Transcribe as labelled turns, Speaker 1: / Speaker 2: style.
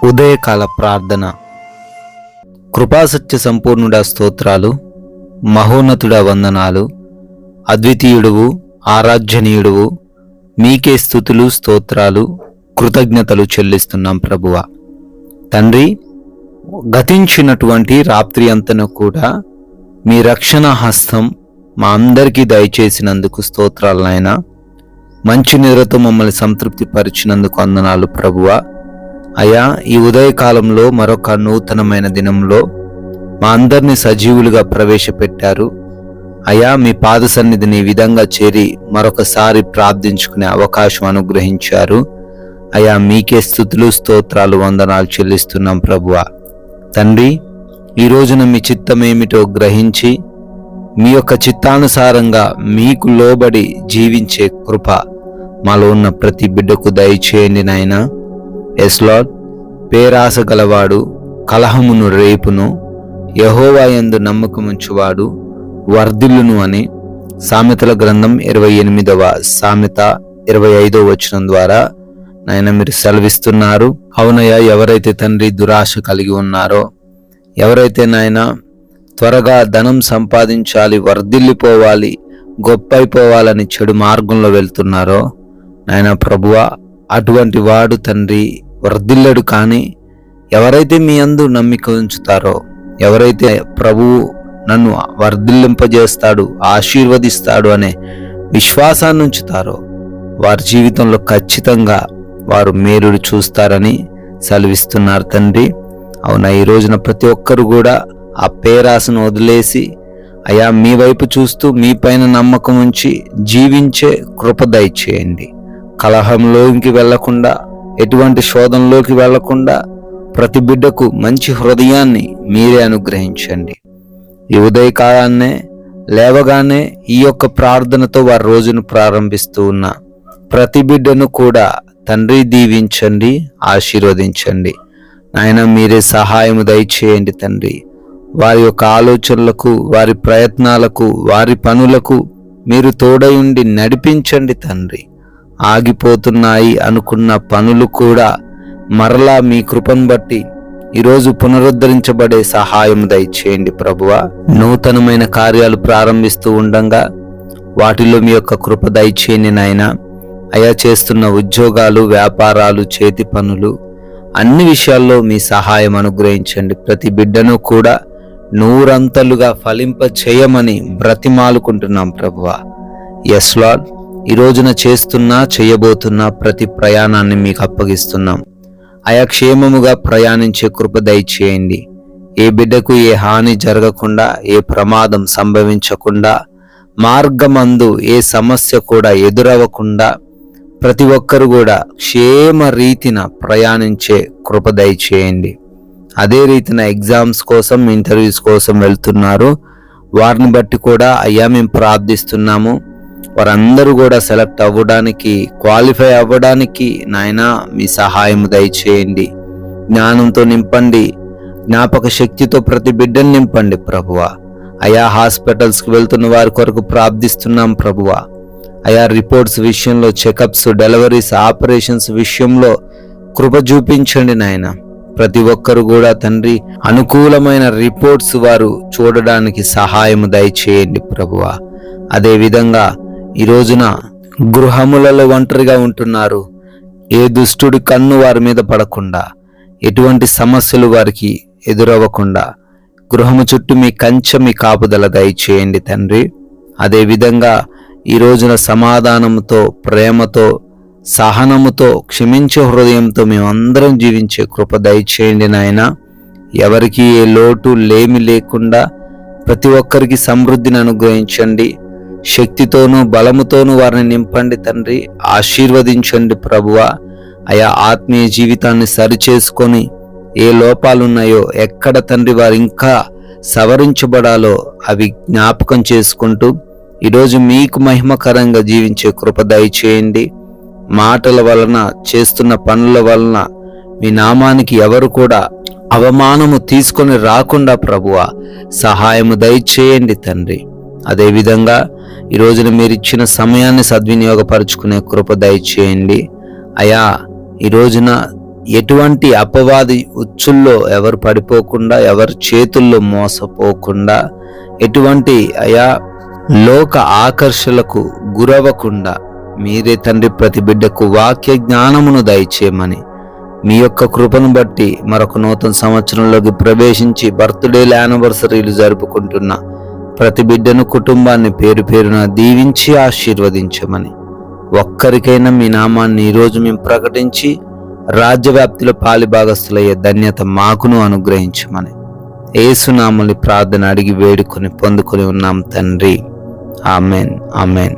Speaker 1: ఉదయకాల ప్రార్థన. కృపాసత్య సంపూర్ణుడా స్తోత్రాలు, మహోన్నతుడా వందనాలు, అద్వితీయుడువు, ఆరాధ్యనీయుడువు, మీకే స్తుతులు, స్తోత్రాలు, కృతజ్ఞతలు చెల్లిస్తున్నాం ప్రభువా. తండ్రి, గతించినటువంటి రాత్రి అంతను కూడా మీ రక్షణ హస్తం మా అందరికీ దయచేసినందుకు స్తోత్రాలు నాయనా. మంచి నిద్రతో మమ్మల్ని సంతృప్తి పరిచినందుకు వందనాలు ప్రభువా. అయా, ఈ ఉదయకాలంలో మరొక నూతనమైన దినంలో మా అందరినీ సజీవులుగా ప్రవేశపెట్టారు. అయా, మీ పాద సన్నిధిని ఈ విధంగా చేరి మరొకసారి ప్రార్థించుకునే అవకాశం అనుగ్రహించారు. అయా, మీకే స్తుతులు, స్తోత్రాలు, వందనాలు చెల్లిస్తున్నాం ప్రభువా. తండ్రి, ఈ రోజున మీ చిత్తమేమిటో గ్రహించి మీ యొక్క చిత్తానుసారంగా మీకు లోబడి జీవించే కృప మాలో ఉన్న ప్రతి బిడ్డకు దయచేయండి నాయనా. Yes lord. పేరాస గలవాడు కలహమును రేపును, యెహోవా యందు నమ్మకముంచువాడు వర్ధిల్లును అని సామెతల గ్రంథం 28వ సామెత 25వ వచనం ద్వారా నాయన మీరు సెలవిస్తున్నారు. అవునయ్యా, ఎవరైతే తండ్రి దురాశ కలిగి ఉన్నారో, ఎవరైతే నాయన త్వరగా ధనం సంపాదించాలి, వర్ధిల్లిపోవాలి, గొప్ప అయిపోవాలని చెడు మార్గంలో వెళ్తున్నారో నాయన ప్రభువా, అటువంటి వాడు తండ్రి వర్ధిల్లడు. కానీ ఎవరైతే మీ యందు నమ్మిక ఉంచుతారో, ఎవరైతే ప్రభువు నన్ను వర్ధిల్లింపజేస్తాడు, ఆశీర్వదిస్తాడు అనే విశ్వాసాన్ని ఉంచుతారో వారి జీవితంలో ఖచ్చితంగా వారు మేలుడు చూస్తారని సెలవిస్తున్నారు తండ్రి. అవునా, ఈ రోజున ప్రతి ఒక్కరు కూడా ఆ పేరాసను వదిలేసి అయా మీ వైపు చూస్తూ మీ పైన నమ్మకం ఉంచి జీవించే కృప దయచేయండి. కలహంలోకి వెళ్లకుండా, ఎటువంటి శోధనలోకి వెళ్లకుండా ప్రతి బిడ్డకు మంచి హృదయాన్ని మీరే అనుగ్రహించండి. ఈ ఉదయకాలాన్నే లేవగానే ఈ యొక్క ప్రార్థనతో వారి రోజును ప్రారంభిస్తూ ఉన్న ప్రతి బిడ్డను కూడా తండ్రి దీవించండి, ఆశీర్వదించండి నాయన. మీరే సహాయము దయచేయండి తండ్రి. వారి యొక్క ఆలోచనలకు, వారి ప్రయత్నాలకు, వారి పనులకు మీరు తోడై ఉండి నడిపించండి తండ్రి. ఆగిపోతున్నాయి అనుకున్న పనులు కూడా మరలా మీ కృపను బట్టి ఈరోజు పునరుద్ధరించబడే సహాయం దయచేయండి ప్రభువా. నూతనమైన కార్యాలు ప్రారంభిస్తూ ఉండంగా వాటిలో మీ యొక్క కృప దయచేయండి నాయన. అయా, చేస్తున్న ఉద్యోగాలు, వ్యాపారాలు, చేతి పనులు అన్ని విషయాల్లో మీ సహాయం అనుగ్రహించండి. ప్రతి బిడ్డను కూడా నూరంతలుగా ఫలింప చేయమని బ్రతిమాలుకుంటున్నాం ప్రభువా. Yes Lord. ఈ రోజున చేస్తున్నా చేయబోతున్న ప్రతి ప్రయాణాన్ని మీకు అప్పగిస్తున్నాం. అయా, క్షేమముగా ప్రయాణించే కృప దయచేయండి. ఏ బిడ్డకు ఏ హాని జరగకుండా, ఏ ప్రమాదం సంభవించకుండా, మార్గమందు ఏ సమస్య కూడా ఎదురవ్వకుండా ప్రతి ఒక్కరు కూడా క్షేమ రీతిన ప్రయాణించే కృప దయచేయండి. అదే రీతిన ఎగ్జామ్స్ కోసం, ఇంటర్వ్యూస్ కోసం వెళ్తున్నారు, వారిని బట్టి కూడా అయ్యా మేము ప్రార్థిస్తున్నాము. వారందరూ కూడా సెలెక్ట్ అవ్వడానికి, క్వాలిఫై అవ్వడానికి నాయనా మీ సహాయం దయచేయండి. జ్ఞానంతో నింపండి, జ్ఞాపక శక్తితో ప్రతి బిడ్డను నింపండి ప్రభువా. అయా, హాస్పిటల్స్కి వెళ్తున్న వారి కొరకు ప్రార్థిస్తున్నాం ప్రభువా. అయా, రిపోర్ట్స్ విషయంలో, చెకప్స్, డెలివరీస్, ఆపరేషన్స్ విషయంలో కృప చూపించండి నాయన. ప్రతి ఒక్కరు కూడా తండ్రి అనుకూలమైన రిపోర్ట్స్ వారు చూడడానికి సహాయం దయచేయండి ప్రభువా. అదేవిధంగా ఈ రోజున గృహములలో ఒంటరిగా ఉంటున్నారు. ఏ దుష్టుడి కన్ను వారి మీద పడకుండా, ఎటువంటి సమస్యలు వారికి ఎదురవ్వకుండా గృహము చుట్టూ మీ కంచె, మీ కాపుదల దయచేయండి తండ్రి. అదేవిధంగా ఈ రోజున సమాధానంతో, ప్రేమతో, సహనముతో, క్షమించే హృదయంతో మేమందరం జీవించే కృప దయచేయండి నాయన. ఎవరికి ఏ లోటు లేమి లేకుండా ప్రతి ఒక్కరికి సమృద్ధిని అనుగ్రహించండి. శక్తితోనూ బలముతోనూ వారిని నింపండి తండ్రి. ఆశీర్వదించండి ప్రభువా. అయా, ఆత్మీయ జీవితాన్ని సరిచేసుకొని ఏ లోపాలున్నాయో, ఎక్కడ తండ్రి వారు ఇంకా సవరించబడాలో అవి జ్ఞాపకం చేసుకుంటూ ఈరోజు మీకు మహిమకరంగా జీవించే కృప దయచేయండి. మాటల వలన, చేస్తున్న పనుల వలన మీ నామానికి ఎవరు కూడా అవమానము తీసుకొని రాకుండా ప్రభువా సహాయము దయచేయండి తండ్రి. అదేవిధంగా ఈ రోజున మీరు ఇచ్చిన సమయాన్ని సద్వినియోగపరుచుకునే కృప దయచేయండి. అయా, ఈ రోజున ఎటువంటి అపవాది ఉచ్చుల్లో ఎవరు పడిపోకుండా, ఎవరి చేతుల్లో మోసపోకుండా, ఎటువంటి లోక ఆకర్షలకు గురవకుండా మీరే తండ్రి ప్రతి బిడ్డకు వాక్య జ్ఞానమును దయచేయమని, మీ యొక్క కృపను బట్టి మరొక నూతన సంవత్సరంలోకి ప్రవేశించి బర్త్డేలు, యానివర్సరీలు జరుపుకుంటున్న ప్రతి బిడ్డను, కుటుంబాన్ని పేరు పేరున దీవించి ఆశీర్వదించమని, ఒక్కరికైనా మీ నామాన్ని ఈరోజు మేము ప్రకటించి రాజ్యవ్యాప్తిలో పాలిభాగస్తులయ్యే ధన్యత మాకును అనుగ్రహించమని యేసునామములో ప్రార్థన అడిగి వేడుకొని పొందుకొని ఉన్నాం తండ్రి. Amen, amen.